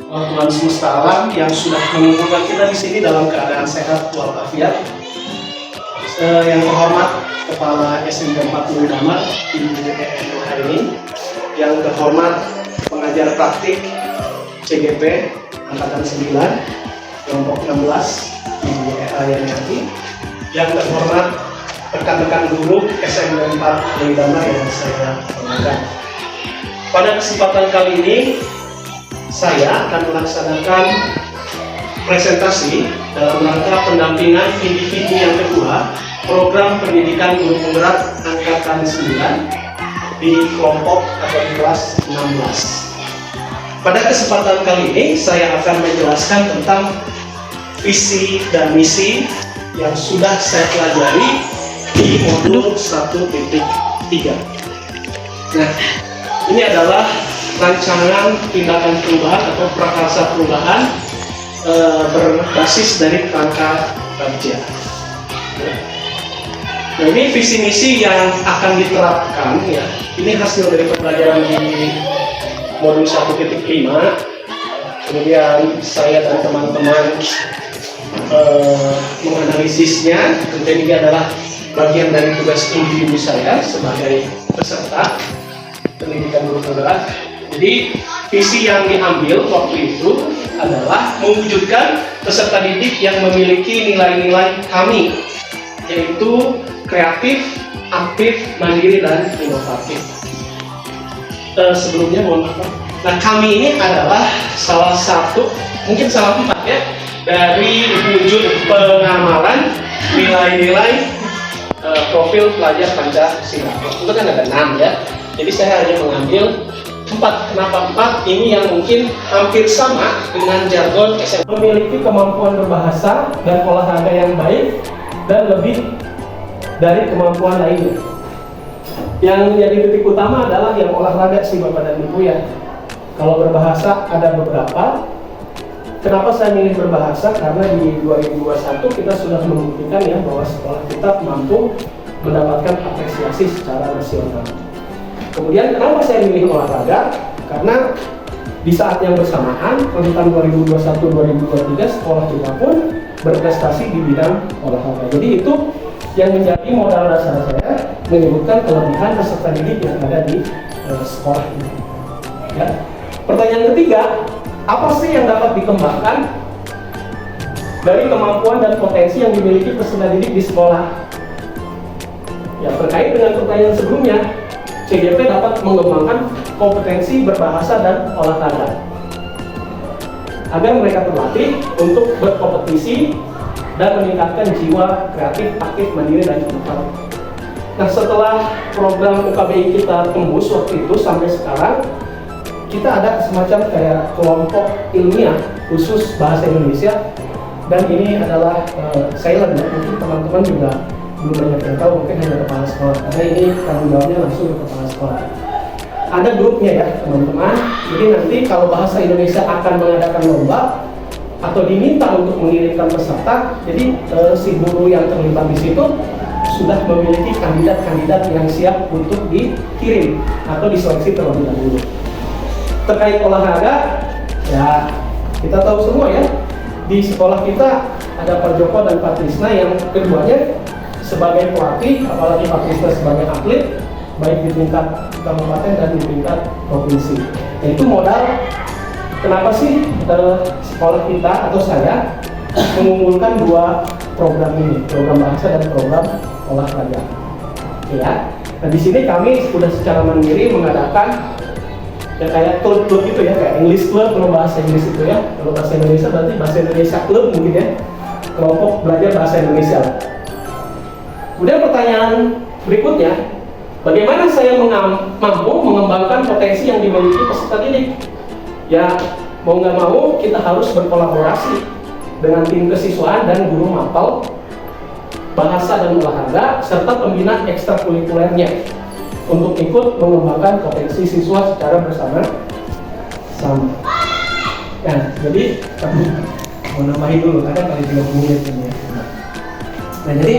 Tuhan semesta alam yang sudah mengumpulkan kita di sini dalam keadaan sehat walafiat. Yang terhormat Kepala SMP 4 Louis Damar di ENU hari ini, yang terhormat pengajar praktik CGP Angkatan 9 kelompok 16 di EAYNRI, yang terhormat rekan-rekan guru SMP 4 Louis Damar yang saya hormatkan. Pada kesempatan kali ini saya akan melaksanakan presentasi dalam rangka pendampingan individu yang kedua program pendidikan guru penggerak angkatan 9 di kelompok atau di kelas 16. Pada kesempatan kali ini saya akan menjelaskan tentang visi dan misi yang sudah saya pelajari di modul 1.3. Nah, ini adalah rancangan tindakan perubahan atau prakarsa perubahan berbasis dari kerangka kerja. Nah, ini visi misi yang akan diterapkan ya. Ini hasil dari pembelajaran di modul 1.5. Kemudian saya dan teman-teman menganalisisnya. Tentu ini adalah bagian dari tugas individu saya sebagai peserta pendidikan guru penggerak. Jadi visi yang diambil waktu itu adalah mewujudkan peserta didik yang memiliki nilai-nilai kami, yaitu kreatif, aktif, mandiri, dan inovatif. Sebelumnya mohon maaf. Nah, kami ini adalah salah satu, mungkin salah 4 ya, dari wujud pengamalan nilai-nilai profil pelajar Pancasila. Itu kan ada 6 ya. Jadi saya hanya mengambil 4. Kenapa 4? Ini yang mungkin hampir sama dengan jargon SMP. Memiliki kemampuan berbahasa dan olahraga yang baik dan lebih dari kemampuan lainnya. Yang menjadi titik utama adalah yang olahraga sih Bapak dan Ibu ya. Kalau berbahasa ada beberapa. Kenapa saya milih berbahasa? Karena di 2021 kita sudah membuktikan ya bahwa sekolah kita mampu mendapatkan apresiasi secara nasional. Kemudian kenapa saya milih olahraga? Karena di saat yang bersamaan, tahun 2021-2023 sekolah kita pun berprestasi di bidang olahraga. Jadi itu yang menjadi modal dasar saya menyebutkan kelebihan peserta didik yang ada di sekolah ini. Ya. Pertanyaan ketiga, apa sih yang dapat dikembangkan dari kemampuan dan potensi yang dimiliki peserta didik di sekolah? Ya, terkait dengan pertanyaan sebelumnya, CGP dapat mengembangkan kompetensi berbahasa dan olahraga agar mereka terlatih untuk berkompetisi dan meningkatkan jiwa kreatif, aktif, mandiri, dan inovatif. Nah, setelah program UKBI kita tembus waktu itu sampai sekarang, kita ada semacam kayak kelompok ilmiah khusus bahasa Indonesia, dan ini adalah silent ya, mungkin teman-teman juga belum banyak yang tahu, mungkin hanya kepala sekolah, karena ini tanggung jawabnya langsung ke kepala sekolah. Ada grupnya ya teman-teman, jadi nanti kalau bahasa Indonesia akan mengadakan lomba atau diminta untuk mengirimkan peserta, jadi si guru yang terlibat di situ sudah memiliki kandidat-kandidat yang siap untuk dikirim atau diseleksi terlebih dahulu. Terkait olahraga, ya kita tahu semua ya, di sekolah kita ada Pak Joko dan Pak Trisna yang keduanya sebagai pelatih, apalagi Pak Trisna sebagai atlet, baik di tingkat kabupaten dan di tingkat provinsi. Nah, itu modal kenapa sih sekolah kita atau saya mengunggulkan 2 program ini, program bahasa dan program olahraga. Ya, nah di sini kami sudah secara mandiri mengadakan ya kayak klub-klub gitu ya, kayak English Club kalau bahasa Inggris itu ya. Kalau bahasa Indonesia berarti bahasa Indonesia Club mungkin ya, kelompok belajar bahasa Indonesia. Kemudian pertanyaan berikutnya, bagaimana saya mampu mengembangkan potensi yang dimiliki peserta didik? Ya, mau nggak mau kita harus berkolaborasi dengan tim kesiswaan dan guru mapel bahasa dan olahraga serta pembina ekstrakurikulernya untuk ikut mengembangkan potensi siswa secara bersama-sama. Nah, jadi mau nambahin dulu, kadang kali 30 menit ini ya. Nah, jadi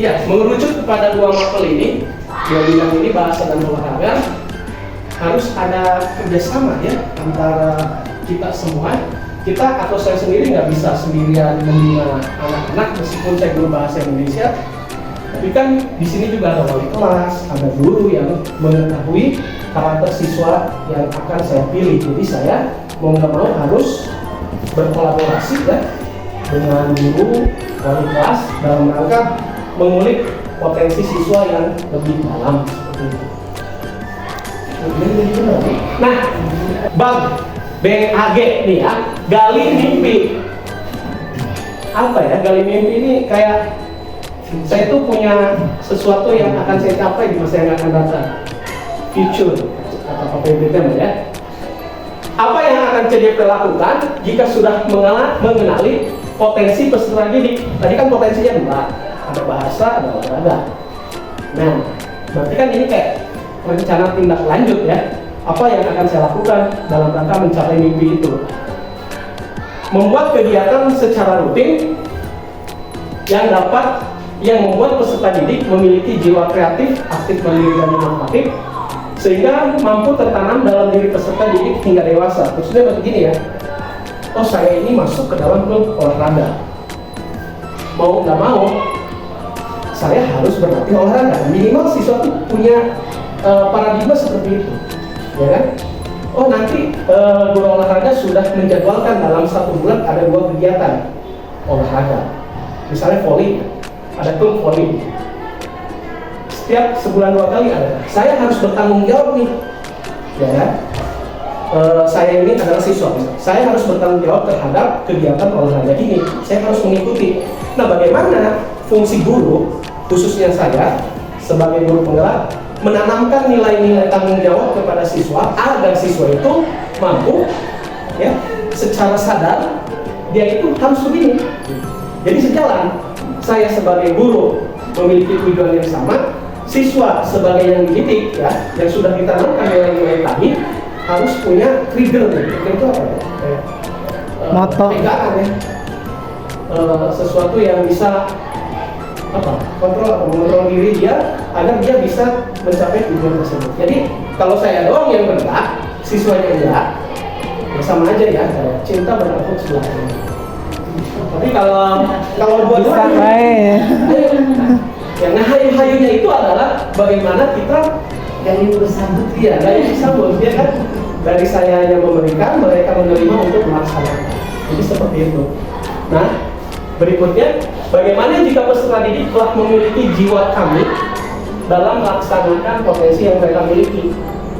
ya mengerucut kepada 2 mapel ini, 2 bidang ini bahasa dan olahraga. harus ada kerjasama ya antara kita semua. Kita atau saya sendiri nggak bisa sendirian membina anak-anak meskipun saya guru bahasa Indonesia. Tapi kan di sini juga ada wali kelas, ada guru yang mengetahui karakter siswa yang akan saya pilih. Jadi saya mau nggak mau harus berkolaborasi ya dengan guru, wali kelas dalam rangka mengulik potensi siswa yang lebih dalam seperti itu. Nah, Bang BAG nih ya, gali mimpi. Apa ya, gali mimpi ini kayak saya tuh punya sesuatu yang akan saya capai di masa yang akan datang, future atau PPT ya. Apa yang akan CDP lakukan jika sudah mengenali potensi peserta didik? Tadi kan potensinya dua, ada bahasa, ada olahraga. Nah, berarti kan ini kayak rencana tindak lanjut ya. Apa yang akan saya lakukan dalam rangka mencapai mimpi itu? Membuat kegiatan secara rutin yang membuat peserta didik memiliki jiwa kreatif, aktif, mandiri, dan inovatif, sehingga mampu tertanam dalam diri peserta didik hingga dewasa. Maksudnya begini ya, oh saya ini masuk ke dalam klub olahraga, mau nggak mau saya harus berlatih olahraga. Minimal siswa itu punya paradigma seperti itu, ya kan? Oh nanti guru olahraga sudah menjadwalkan dalam 1 bulan ada 2 kegiatan olahraga, misalnya volley, ada klub volley. Setiap sebulan 2 kali ada. Saya harus bertanggung jawab nih, ya kan? Saya ini adalah siswa, saya harus bertanggung jawab terhadap kegiatan olahraga ini. Saya harus mengikuti. Nah, bagaimana fungsi guru, khususnya saya sebagai guru penggerak, menanamkan nilai-nilai tanggung jawab kepada siswa agar siswa itu mampu, ya, secara sadar dia itu harus begini. Jadi sejalan. Saya sebagai guru memiliki tujuan yang sama, siswa sebagai yang dididik ya, yang sudah ditanamkan nilai-nilai tadi harus punya trigger nih. Trigger itu apa ya? Moto. Pegangan ya. Sesuatu yang bisa kontrol atau mengontrol diri dia agar dia bisa mencapai tujuan tersebut. Jadi kalau saya doang yang bergerak, siswanya enggak, ya sama aja ya, kayak cinta bertepuk sebelahnya. Tapi kalau dua-duanya, yang hayu-hayunya itu adalah bagaimana kita dari bersambut ya, dari bersambut ya kan, dari saya yang memberikan, mereka menerima untuk melaksanakan. Jadi seperti itu. Nah, berikutnya, bagaimana jika peserta didik telah memiliki jiwa kami dalam melaksanakan potensi yang mereka miliki?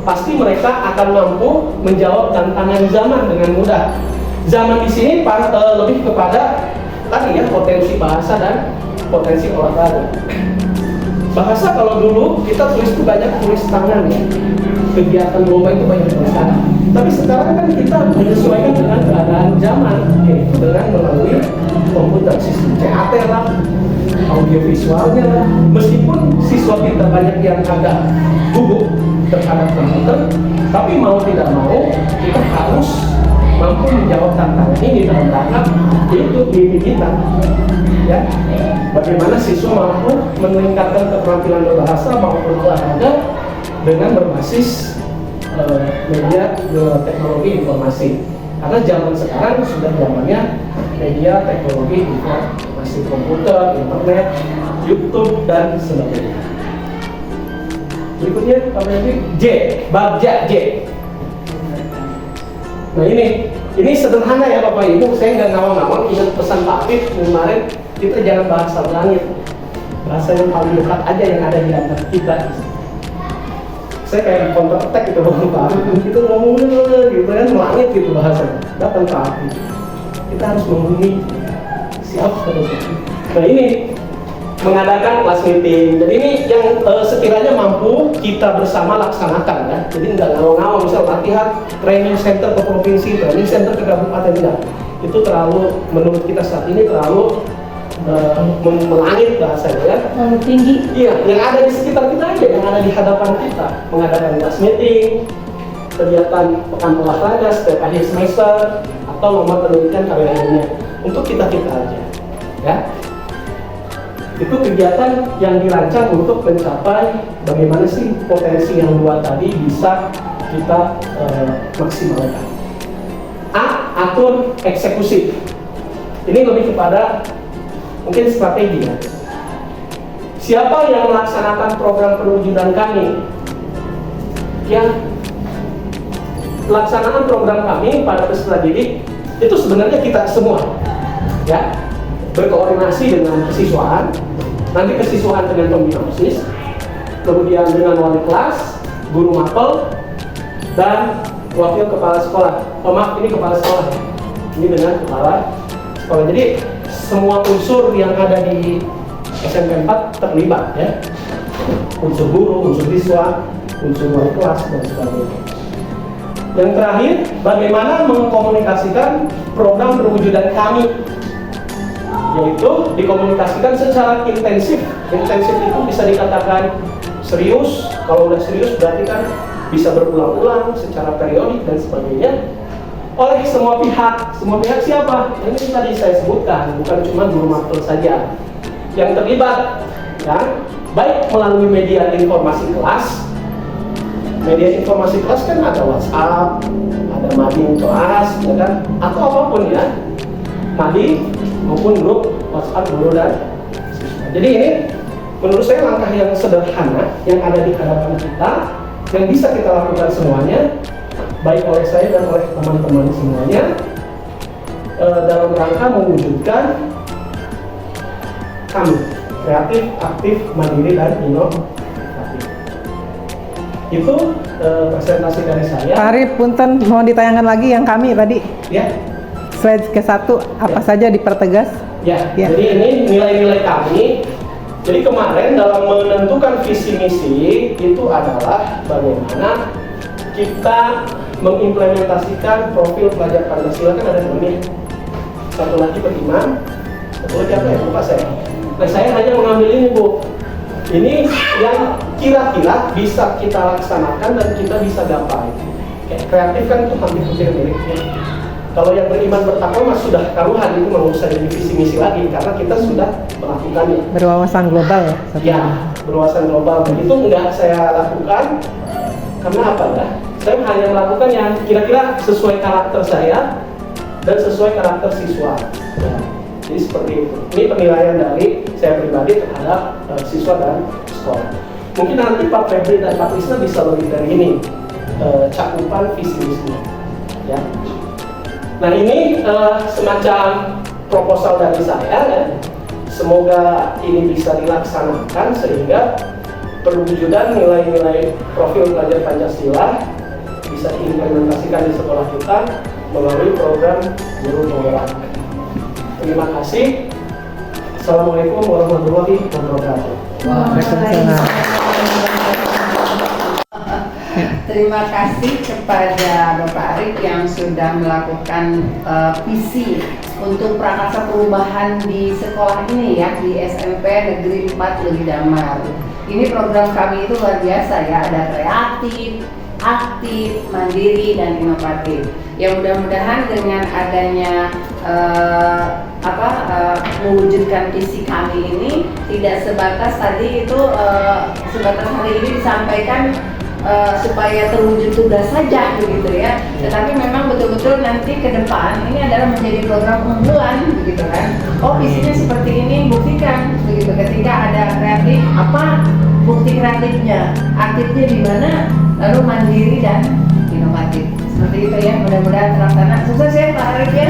Pasti mereka akan mampu menjawab tantangan zaman dengan mudah. Zaman di sini lebih kepada tadi ya, potensi bahasa dan potensi olahraga. Bahasa kalau dulu kita tulis itu banyak tulis tangan ya, kegiatan lomba itu banyak tulis tangan. Tapi sekarang kan kita menyesuaikan dengan keadaan zaman, yaitu dengan melalui komputer, sistem CAT lah, audiovisualnya lah. Meskipun siswa kita banyak yang agak gugup terhadap komputer, tapi mau tidak mau kita harus mampu menjawab tantangan ini dalam rangka itu mimpi kita. Ya, bagaimana siswa mampu meningkatkan keterampilan berbahasa maupun olahraga dengan berbasis media teknologi informasi. Karena zaman sekarang sudah zamannya media teknologi informasi, komputer, internet, YouTube dan sebagainya. Berikutnya J, Bagja J. Nah ini sederhana ya Bapak Ibu, saya nggak ngawang-ngawang, ingat pesan Pak Afif kemarin, kita jangan bahasa langit, bahasa yang paling dekat aja yang ada di antara kita. Saya kayak counter attack gitu Pak Afif, itu ngomongnya gitu kan, melangit gitu bahasa, datang Pak Afif, kita harus menghuni siapa terus. Nah ini mengadakan kelas meeting. Jadi ini yang sekiranya mampu kita bersama laksanakan ya. Jadi nggak ngawang-ngawang, misal latihan training center ke provinsi, training center ke kabupaten, enggak. Itu terlalu, menurut kita saat ini terlalu melangit bahasanya ya. Terlalu tinggi. Iya, yang ada di sekitar kita aja, yang ada di hadapan kita. Mengadakan kelas meeting, kegiatan pekan olahraga setiap akhir semester, atau lomba penelitian karya ilmiah. Untuk kita-kita aja ya. Itu kegiatan yang dirancang untuk mencapai bagaimana sih potensi yang dua tadi bisa kita maksimalkan. A. Atur eksekusi. Ini lebih kepada mungkin strategi ya. Siapa yang melaksanakan program perwujudan kami? Ya, pelaksanaan program kami pada peserta didik itu sebenarnya kita semua, ya, berkoordinasi dengan kesiswaan, nanti kesiswaan dengan pembina OSIS, kemudian dengan wali kelas, guru mapel, dan wakil kepala sekolah. Maaf, ini kepala sekolah. Ini dengan kepala sekolah. Jadi semua unsur yang ada di SMP 4 terlibat ya. Unsur guru, unsur siswa, unsur wali kelas dan sebagainya. Yang terakhir, bagaimana mengkomunikasikan program perwujudan kami, yaitu dikomunikasikan secara intensif. Intensif itu bisa dikatakan serius. Kalau udah serius berarti kan bisa berulang-ulang secara periodik dan sebagainya oleh semua pihak. Semua pihak siapa? Ini tadi saya sebutkan, bukan cuma guru mapel saja yang terlibat, ya, baik melalui media informasi kelas. Media informasi kelas kan ada WhatsApp, ada mading kelas, ya kan, atau apapun ya, mading maupun grup WhatsApp guru dan siswa. Jadi ini menurut saya langkah yang sederhana yang ada di hadapan kita, yang bisa kita lakukan semuanya, baik oleh saya dan oleh teman-teman semuanya, dalam rangka mewujudkan kami kreatif, aktif, mandiri, dan inovatif. Itu presentasi dari saya. Pak Arif, punten, mau ditayangkan lagi yang kami tadi. Ya. Slide ke-1, apa saja dipertegas? Ya. Ya. Jadi ini nilai-nilai kami. Jadi kemarin dalam menentukan visi misi itu adalah bagaimana kita mengimplementasikan profil pelajar Pancasila. Kan ada 2, satu lagi beriman, satu lagi apa ya, lupa saya. Nah, saya hanya mengambil ini, Bu. Ini yang kira-kira bisa kita laksanakan dan kita bisa gapai. Kayak kreatif kan itu hampir-hampir miripnya. Kalau yang beriman bertakwa mas sudah taruhan, itu nggak usah jadi visi misi lagi karena kita sudah melakukannya. Berwawasan global ya? Ya, berwawasan global. Itu nggak saya lakukan karena apa ya? Saya hanya melakukan yang kira-kira sesuai karakter saya dan sesuai karakter siswa. Ya. Jadi seperti itu. Ini penilaian dari saya pribadi terhadap siswa dan sekolah. Mungkin nanti Pak Febri dan Pak Krisna bisa lebih dari ini cakupan visi misinya. Ya. Nah ini semacam proposal dari saya. Ya. Semoga ini bisa dilaksanakan sehingga perwujudan nilai-nilai profil pelajar Pancasila bisa diimplementasikan di sekolah kita melalui program Guru Penggerak. Terima kasih. Assalamualaikum warahmatullahi wabarakatuh. Waalaikumsalam. Terima kasih kepada Bapak Arif yang sudah melakukan visi untuk prakarsa perubahan di sekolah ini ya, di SMP Negeri 4 Legi Damar. Ini program kami itu luar biasa ya, ada kreatif, aktif, mandiri, dan inovatif. Ya mudah-mudahan dengan adanya mewujudkan visi kami ini tidak sebatas tadi itu sebatas hari ini disampaikan supaya terwujud tugas saja begitu ya, tetapi memang betul-betul nanti ke depan ini adalah menjadi program unggulan begitu kan. Oh visinya seperti ini, buktikan begitu. Ketika ada kreatif, apa bukti kreatifnya, aktifnya di mana, lalu mandiri dan inovatif. Seperti itu ya, mudah-mudahan terlaksana. Sukses ya Pak Arif ya.